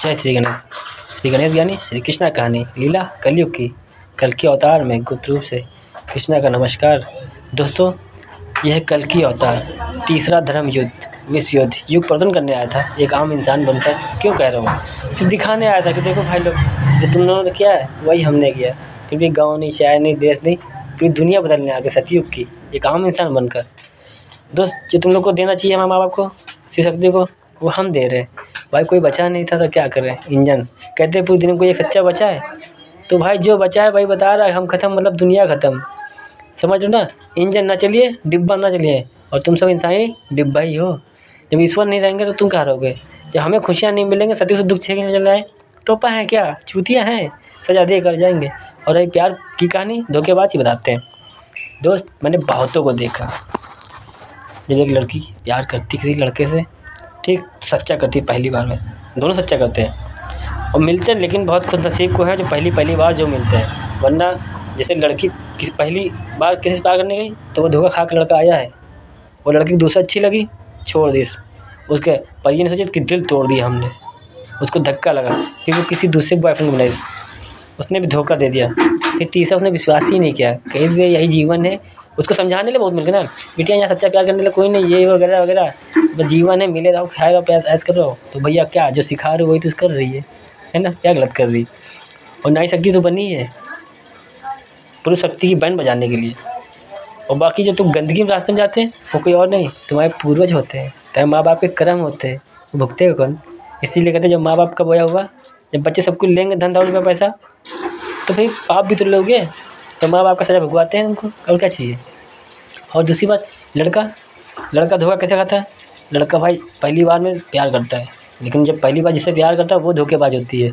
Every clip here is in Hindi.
जय श्री गणेश। श्री गणेश ज्ञानी श्री कृष्णा कहानी लीला कलयुग की कल की अवतार में गुप्त रूप से कृष्णा का नमस्कार। दोस्तों, यह कल की अवतार तीसरा धर्म युद्ध विश्व युद्ध युग प्रदर्शन करने आया था एक आम इंसान बनकर। क्यों कह रहा हूँ, सिर्फ दिखाने आया था कि देखो भाई लोग, जो तुम लोगों ने किया है वही हमने किया। फिर भी गाँव नहीं, शहर नहीं, देश नहीं, पूरी दुनिया बदलने आ गए सतयुग की एक आम इंसान बनकर। दोस्त, जो तुम लोग को देना चाहिए हमारे माँ बाप को, शिव शक्ति को, वो हम दे रहे हैं। भाई कोई बचा नहीं था तो क्या करें। इंजन कहते पूरी दुनिया में कोई एक सच्चा बचा है, तो भाई जो बचा है भाई बता रहा है हम ख़त्म, मतलब दुनिया ख़त्म। समझ लो ना, इंजन ना चलिए, डिब्बा ना चलिए, और तुम सब इंसानी डिब्बा ही हो। जब ईश्वर नहीं रहेंगे तो तुम कहाँ रहोगे। जब हमें खुशियाँ नहीं मिलेंगे, सती से दुख छेड़ने चल रहे, टोपा है क्या, चूतिया हैं, सजा दे कर जाएंगे। और ये प्यार की कहानी धोखेबाज ही बताते हैं। दोस्त, मैंने बहुतों को देखा, जब एक लड़की प्यार करती किसी लड़के से, ठीक सच्चा करती पहली बार में, दोनों सच्चा करते हैं और मिलते हैं, लेकिन बहुत खुश नसीब को है जो पहली बार जो मिलते हैं। वरना जैसे लड़की किसी पहली बार किसी से प्यार करने गई तो वो धोखा खा के लड़का आया है, वो लड़की दूसरा अच्छी लगी, छोड़ दी उसके, पर ये नहीं सोचे कि दिल तोड़ दिया हमने, उसको धक्का लगा, फिर वो किसी दूसरे बॉयफ्रेंड को बनाई, उसने भी धोखा दे दिया, फिर तीसरा उसने विश्वास ही नहीं किया। कहीं भी यही जीवन है, उसको समझाने के लिए बहुत मिल गया ना, बेटियाँ यहाँ सच्चा प्यार करने के लिए कोई नहीं, ये वगैरह वगैरह, बस जीवन है, मिले रहो, खाएगा प्यार ऐसा कर रहे हो। तो भैया क्या जो सिखा रहे हो वही तो कर रही है ना, क्या गलत कर रही। और नारी शक्ति तो बनी है पुरुष शक्ति की बैंड बजाने के लिए, और बाकी जो तुम गंदगी में रास्ते में जाते हैं वो कोई और नहीं, तुम्हारे पूर्वज होते हैं, तुम्हारे माँ बाप के कर्म होते हैं, वो भुगतेगा कौन। इसीलिए कहते हैं जब माँ बाप का बोया हुआ, जब बच्चे सब कुछ लेंगे धन दौलत में पैसा, तो भाई पाप भी तो लोगे, तो माँ बाप का सजा भुगवाते हैं उनको, और क्या चाहिए। और दूसरी बात, लड़का धोखा कैसे खाता है। लड़का भाई पहली बार में प्यार करता है, लेकिन जब पहली बार जिससे प्यार करता है वो धोखेबाज होती है।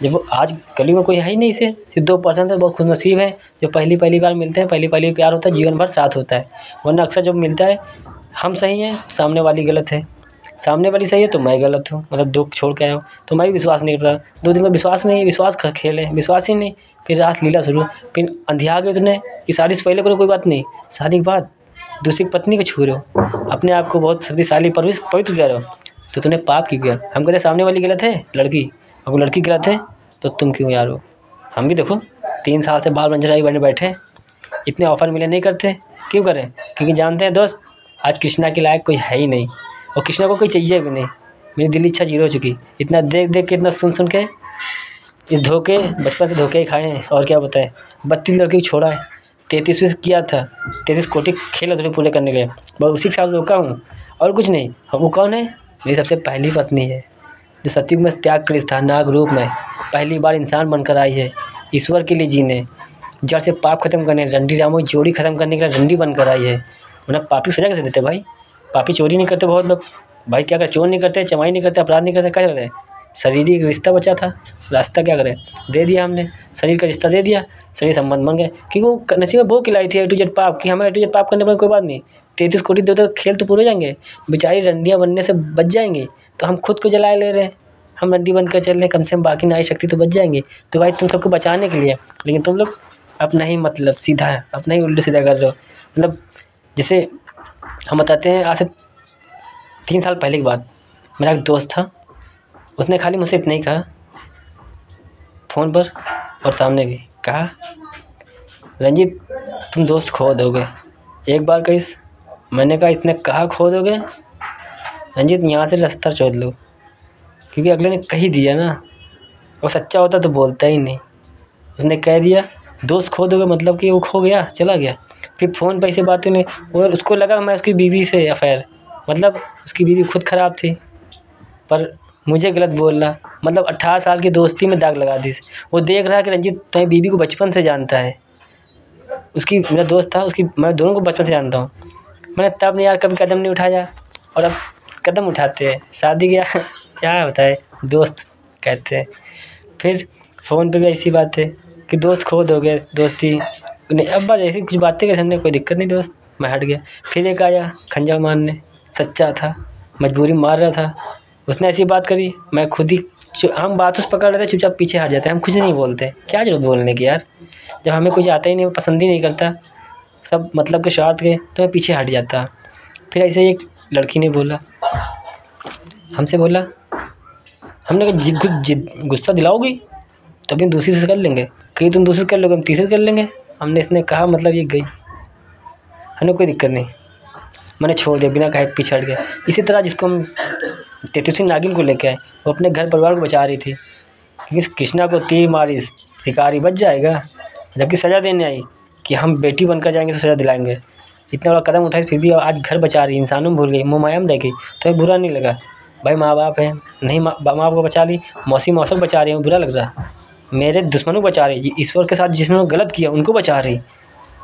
जब वो आज कली में कोई है ही नहीं, इसे सिर्फ 2% है बहुत खुशनसीब है जो पहली बार मिलते हैं, पहली प्यार होता है, जीवन भर साथ होता है। वरना अक्सर जब मिलता है हम सही हैं, सामने वाली गलत है, सामने वाली सही है तो मैं गलत हूँ, मतलब दुख छोड़ के आया हूँ तो मैं भी विश्वास नहीं करता। 2 दिन में विश्वास नहीं, विश्वास का खेल है, विश्वास ही नहीं, फिर रात लीला शुरू, फिर अंधिया गए तुमने कि शादी से पहले करो कोई बात नहीं, शादी के बाद दूसरी पत्नी को छू रहे हो, अपने आप को बहुत शक्तिशाली पवित्र कह रहे हो, तो तूने पाप क्यों किया। हम कहते सामने वाली गलत है लड़की, अब वो लड़की गलत है तो तुम क्यों यार हो। हम भी देखो 3 साल से बाल बंजराई बने बैठे, इतने ऑफ़र मिले नहीं करते, क्यों करें, क्योंकि जानते हैं दोस्त आज कृष्णा के लायक कोई है ही नहीं, और कृष्णा को कोई चाहिए भी नहीं। मेरी दिल इच्छा 0 हो चुकी, इतना देख के, इतना सुन के, इस धोखे बचपन से धोखे ही खाए हैं। और क्या बताएं, 32 लड़की छोड़ा है, 33 किया था, 33 कोटि खेल अधूरे पूरे करने गए, बस उसी के साथ रोका हूँ और कुछ नहीं। वो कौन है, मेरी सबसे पहली पत्नी है, जो सतयुग में त्याग कर था, नाग रूप में पहली बार इंसान बनकर आई है, ईश्वर के लिए जीने, जड़ से पाप खत्म करने, रंडी रामो की जोड़ी खत्म करने के लिए रंडी बनकर आई है। वरना पापी सजा कैसे देते भाई। पापी चोरी नहीं करते बहुत लोग, भाई क्या करें, चोर नहीं करते, चमाई नहीं करते, अपराध नहीं करते, क्या करते हैं। शारीरिक रिश्ता बचा था, रास्ता क्या करें, दे दिया हमने, शरीर का रिश्ता दे दिया, शरीर संबंध बन गए, क्योंकि वो नसीब में वो खिलाई थी A to Z पाप, कि हमें A to Z पाप करने पर कोई बात नहीं, 33 कोटि देवता खेल तो पूरे हो जाएंगे, बेचारी रंडियाँ बनने से बच जाएंगी, तो हम खुद को जलाए ले रहे हैं, हम रंडी बनकर चल रहे, कम से कम बाकी नारी शक्ति तो बच जाएंगी। तो भाई तुम सबको बचाने के लिए, लेकिन तुम लोग अपना ही मतलब सीधा है, अपना ही उल्टा सीधा कर रहे हो। मतलब जैसे हम बताते हैं, आज से 3 साल पहले की बात, मेरा एक दोस्त था, उसने खाली मुझसे इतना ही कहा फ़ोन पर और सामने भी कहा, रंजीत तुम दोस्त खो दोगे। एक बार कही, मैंने कहा इतने कहा खो दोगे, रंजीत यहाँ से रास्ता छोड़ लो, क्योंकि अगले ने कही दिया ना, वो सच्चा होता तो बोलता ही नहीं। उसने कह दिया दोस्त खो दोगे, मतलब कि वो खो गया, चला गया। फिर फ़ोन पर ऐसे बातें नहीं, और उसको लगा मैं उसकी बीवी से अफेयर, मतलब उसकी बीवी खुद ख़राब थी, पर मुझे गलत बोल रहा, मतलब 18 साल की दोस्ती में दाग लगा दी। वो देख रहा है कि रंजीत तुम्हारी बीवी को बचपन से जानता है, उसकी, मेरा दोस्त था, उसकी, मैं दोनों को बचपन से जानता हूँ। मैंने तब नहीं यार कभी कदम नहीं उठाया, और अब कदम उठाते हैं, शादी क्या बताए, दोस्त कहते हैं। फिर फ़ोन पे भी ऐसी बात है कि दोस्त खो दोगे, दोस्ती नहीं, अब बात ऐसी कुछ बातें कैसे, हमने कोई दिक्कत नहीं दोस्त, मैं हट गया। फिर एक आया खंजर मारने, सच्चा था, मजबूरी मार रहा था, उसने ऐसी बात करी, मैं खुद ही हम बात उस पकड़ लेते, चुपचाप पीछे हट जाते हैं, हम कुछ नहीं बोलते, क्या जरूरत बोलने की यार, जब हमें कुछ आता ही नहीं, पसंद ही नहीं करता, सब मतलब के स्वार्थ के, तो मैं पीछे हट जाता। फिर ऐसे एक लड़की ने बोला, हमसे बोला हमने कहा गुस्सा दिलाओगी तभी हम दूसरी से कर लेंगे, कहीं तुम दूसरी कर लोगे हम तीसरी कर लेंगे। हमने इसने कहा मतलब ये गई, हमें कोई दिक्कत नहीं, मैंने छोड़ दिया बिना कहे पीछे हट गया। इसी तरह जिसको हम तेतुसी नागिन को लेके आए, वो अपने घर परिवार को बचा रही थी, क्योंकि कृष्णा को तीर मारी शिकारी बच जाएगा, जबकि सज़ा देने आई कि हम बेटी बनकर जाएंगे तो सज़ा दिलाएंगे। इतना बड़ा कदम उठाई फिर भी आज घर बचा रही, इंसानों में भूल गई, मोह माया में रह गई, तो बुरा नहीं लगा। भाई माँ बाप है, नहीं माँ बाप को बचा ली, मौसी मौसम बचा रही है, बुरा लग रहा। मेरे दुश्मनों को बचा रही, ईश्वर के साथ जिसने गलत किया उनको बचा रही,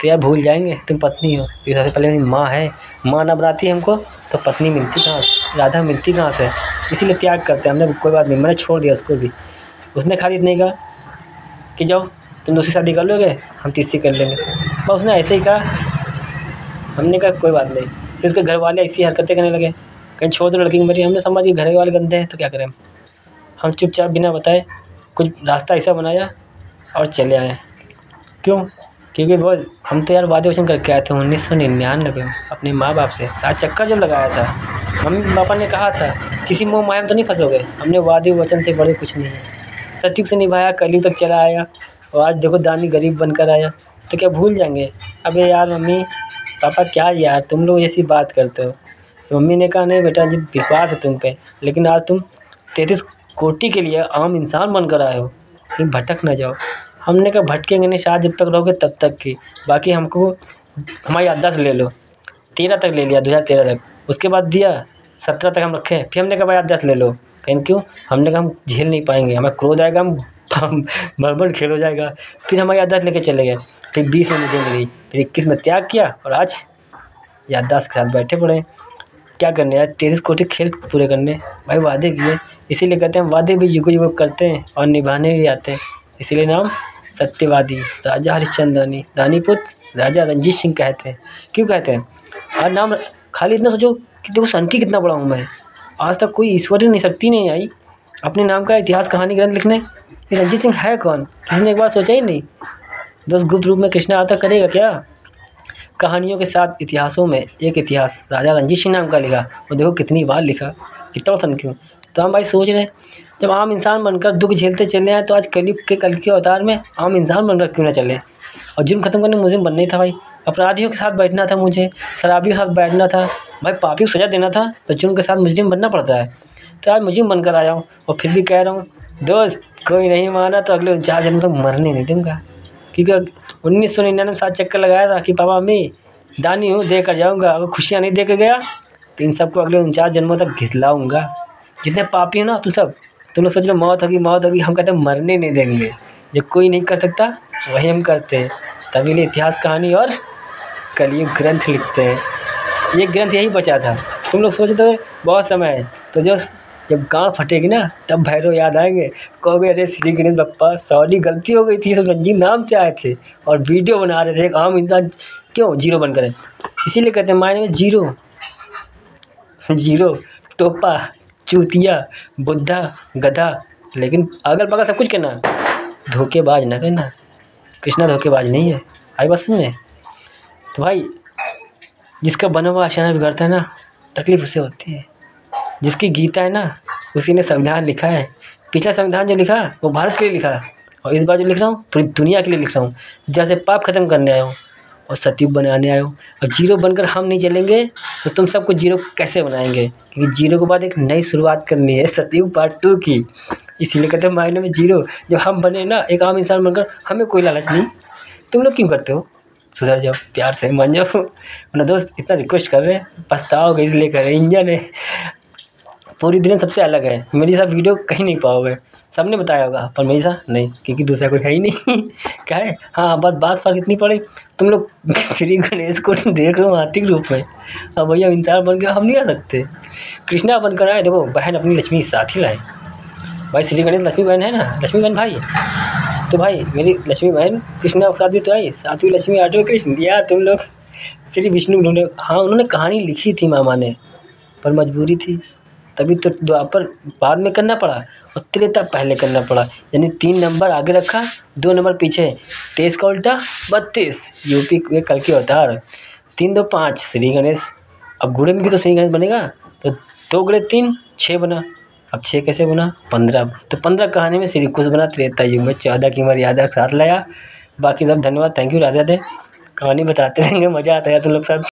तो यार भूल जाएंगे तुम पत्नी हो। ये सबसे पहले मेरी माँ है, माँ ना बनाती हमको तो पत्नी मिलती कहाँ से, राधा मिलती कहाँ से, इसीलिए त्याग करते हैं हमने। कोई बात नहीं, मैंने छोड़ दिया उसको भी। उसने खाली इतने कहा कि जाओ तुम दूसरी शादी कर लोगे हम तीसरी कर लेंगे, बस उसने ऐसे ही कहा। हमने कहा कोई बात नहीं। फिर उसके घर वाले ऐसी हरकतें करने लगे, कहीं छोड़ दो लड़की की मर्जी। हमने समझ कि घर वाले गंदे हैं तो क्या करें, हम चुपचाप बिना बताए कुछ रास्ता ऐसा बनाया और चले आए। क्यों? क्योंकि वो हम तो यार वादे वचन करके आए थे 1999 में अपने माँ बाप से। साथ चक्कर जब लगाया था मम्मी पापा ने कहा था किसी मोह माया में तो नहीं फंसोगे, हमने वादे वचन से बड़े कुछ नहीं है, सत्युग से निभाया, कलयुग तक चला आया, और आज देखो दानी गरीब बनकर आया, तो क्या भूल जाएंगे। अबे यार मम्मी पापा क्या यार तुम लोग ऐसी बात करते हो। तो मम्मी ने कहा नहीं बेटा जी विश्वास है तुम पे, लेकिन आज तुम 33 कोटि के लिए आम इंसान बनकर आए हो, कहीं भटक ना जाओ। हमने कहा भटकेंगे नहीं, शायद जब तक रहोगे तब तक की, बाकी हमको हमारी याददाश्त ले लो। 13 तक ले लिया, 2013 तक, उसके बाद दिया 17 तक हम रखे, फिर हमने कहा भाई याददाश्त ले लो। कहीं क्यों? हमने कहा हम झेल नहीं पाएंगे, हमें क्रोध आएगा, हम भड़बड़ खेल हो जाएगा। फिर हमारी याददाश्त लेके चले गए, फिर 20 में मुझे मिली, फिर 21 में त्याग किया, और आज याददाश्त के साथ बैठे पड़े हैं। क्या करने यार, 33 कोटि खेल पूरे करने भाई, वादे किए। इसीलिए कहते हैं वादे भी युग युग करते हैं और निभाने भी आते हैं, इसीलिए नाम सत्यवादी राजा हरिश्चंद्र दानी, दानीपुत्र राजा रंजीत सिंह कहते हैं। क्यों कहते हैं? और नाम खाली इतना सोचो कि देखो सनकी कितना बड़ा हूँ मैं, आज तक कोई ईश्वरीय नहीं शक्ति नहीं आई अपने नाम का इतिहास कहानी ग्रंथ लिखने। ये रंजीत सिंह है कौन, किसी ने एक बार सोचा ही नहीं। दोस्त गुप्त रूप में कृष्णा आता करेगा क्या? कहानियों के साथ इतिहासों में एक इतिहास राजा रंजीत सिंह नाम का लिखा, और देखो कितनी बार लिखा, कितना पसंद क्यों। तो हम भाई सोच रहे हैं जब आम इंसान बनकर दुख झेलते चले आए, तो आज कलयुग के कल के अवतार में आम इंसान बनकर क्यों ना चले। और जुर्म खत्म करने मुझे बनना ही था भाई, अपराधियों के साथ बैठना था, मुझे शराबियों के साथ बैठना था भाई, पापियों को सज़ा देना था, तो जुर्म के साथ मुजरिम बनना पड़ता है। तो आज मुजरिम बनकर आया हूँ, और फिर भी कह रहा हूँ दोस्त कोई नहीं माना तो अगले 4 जन्म तक मरने नहीं दूँगा। क्योंकि 1999 में 7 चक्कर लगाया था कि पापा मम्मी दानी हूँ दे कर जाऊँगा, अगर खुशियाँ नहीं दे कर गया तो इन सबको अगले 49 जन्मों तक घितलाऊँगा। जितने पापी हो ना तुम लोग सोच रहे मौत होगी, हम कहते हैं मरने नहीं देंगे। जो कोई नहीं कर सकता वही हम करते हैं, तभी लिए इतिहास कहानी और कलयुग ग्रंथ लिखते हैं। ये ग्रंथ यही बचा था। तुम लोग सोचते हो बहुत समय है, तो जब गाँव फटेगी ना तब भैरव याद आएंगे, कहोगे अरे श्री गणेश बप्पा सॉरी गलती हो गई थी, सब रंजीत नाम से आए थे और वीडियो बना रहे थे, एक आम इंसान क्यों जीरो बनकर है। इसीलिए कहते हैं मायने में जीरो टोपा चूतिया बुद्धा गधा, लेकिन अगल बगल सब कुछ कहना, धोखेबाज ना कहना। कृष्णा धोखेबाज नहीं है, आई बात समझ में। तो भाई जिसका बना हुआ आशियाना बिगड़ता है ना, तकलीफ उससे होती है। जिसकी गीता है ना उसी ने संविधान लिखा है। पिछला संविधान जो लिखा वो भारत के लिए लिखा, और इस बार जो लिख रहा हूँ पूरी दुनिया के लिए लिख रहा हूँ। जैसे पाप खत्म करने आया हूँ और सतयुग बनाने आया हूँ। अब जीरो बनकर हम नहीं चलेंगे तो तुम सबको जीरो कैसे बनाएंगे, क्योंकि जीरो के बाद एक नई शुरुआत करनी है, सतयुग पार्ट 2 की। इसीलिए कहते हैं मायने में जीरो। जब हम बने ना एक आम इंसान बनकर, हमें कोई लालच नहीं। तुम लोग क्यों करते हो? सुधर जाओ, प्यार से मान जाओ। अपना दोस्त इतना रिक्वेस्ट कर रहे हैं, पछताओगे इसलिए कर रहे हैं। इंजन है पूरी दुनिया सबसे अलग है, मेरी साथ वीडियो कहीं नहीं पाओगे, सबने बताया होगा पर मेरी साथ नहीं, क्योंकि दूसरा कोई है ही नहीं। क्या है, हाँ बस बात फर्क इतनी पड़ी, तुम लोग श्री गणेश को देख रहे हो आर्थिक रूप में, अब भैया इंसान बन के हम नहीं आ सकते। कृष्णा बनकर आए, देखो बहन अपनी लक्ष्मी साथ ही लाए। भाई श्री गणेश लक्ष्मी बहन है ना, लक्ष्मी बहन भाई, तो भाई मेरी लक्ष्मी बहन कृष्णा के साथ भी तो आई, 7वीं लक्ष्मी 8वें कृष्ण। यार तुम लोग श्री विष्णु ढूंढे। हाँ उन्होंने कहानी लिखी थी मामा ने, पर मजबूरी थी, तभी तो द्वापर बाद में करना पड़ा और त्रेता पहले करना पड़ा। यानी 3 नंबर आगे रखा, 2 नंबर पीछे, 23 का उल्टा 32, यूपी के कल के अवतार। 3 2 5 श्री गणेश। अब गुणे में भी तो श्री गणेश बनेगा, तो 2 गुणे 3 6 बना। अब 6 कैसे बना, 15। तो 15 कहानी में श्री कृष्ण बना त्रेता युग में, 14 की मर्यादा के साथ लाया। बाकी सब धन्यवाद, थैंक यू, राधे राधे। कहानी बताते रहेंगे, मज़ा आता है तुम लोग साथ।